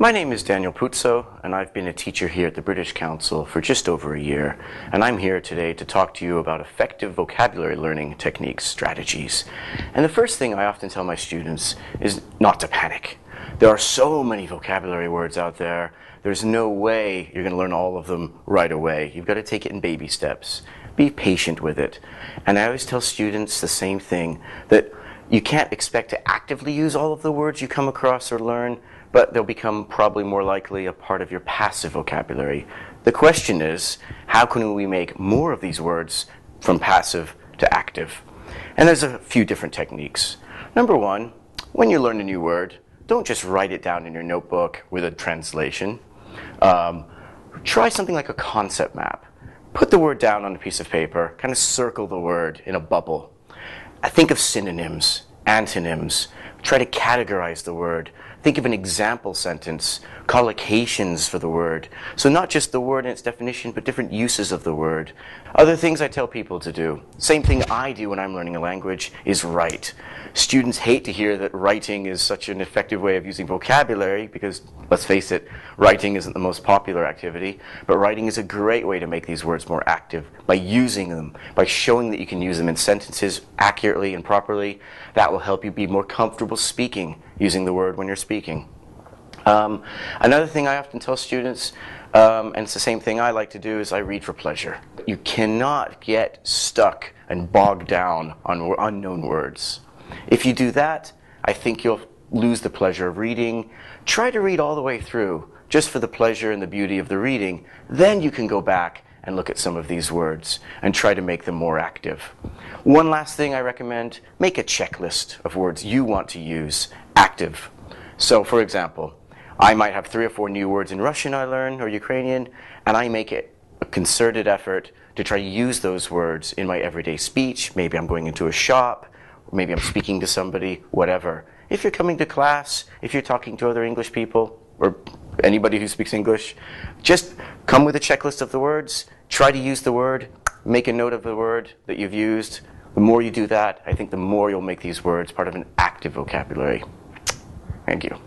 My name is Daniel Puzzo, and I've been a teacher here at the British Council for just over a year, and I'm here today to talk to you about effective vocabulary learning techniques, strategies. And the first thing I often tell my students is not to panic. There are so many vocabulary words out there, there's no way you're going to learn all of them right away. You've got to take it in baby steps. Be patient with it. And I always tell students the same thing, that you can't expect to actively use all of the words you come across or learn, but they'll become probably more likely a part of your passive vocabulary. The question is, how can we make more of these words from passive to active? And there's a few different techniques. Number one, when you learn a new word, don't just write it down in your notebook with a translation. Try something like a concept map. Put the word down on a piece of paper, kind of circle the word in a bubble. Think of synonyms, antonyms. Try to categorize the word. Think of an example sentence, collocations for the word. So not just the word and its definition, but different uses of the word. Other things I tell people to do, same thing I do when I'm learning a language, is write. Students hate to hear that writing is such an effective way of using vocabulary because, let's face it, writing isn't the most popular activity, but writing is a great way to make these words more active by using them, by showing that you can use them in sentences accurately and properly. That will help you be more comfortable speaking using the word when you're speaking. Another thing I often tell students, and it's the same thing I like to do, is I read for pleasure. You cannot get stuck and bogged down on unknown words. If you do that, I think you'll lose the pleasure of reading. Try to read all the way through, just for the pleasure and the beauty of the reading. Then you can go back and look at some of these words and try to make them more active. One last thing I recommend, make a checklist of words you want to use active. So for example, I might have 3 or 4 new words in Russian I learn or Ukrainian, and I make it a concerted effort to try to use those words in my everyday speech. Maybe I'm going into a shop, maybe I'm speaking to somebody, whatever. If you're coming to class, if you're talking to other English people, or anybody who speaks English, just come with a checklist of the words, try to use the word, make a note of the word that you've used. The more you do that, I think the more you'll make these words part of an active vocabulary. Thank you.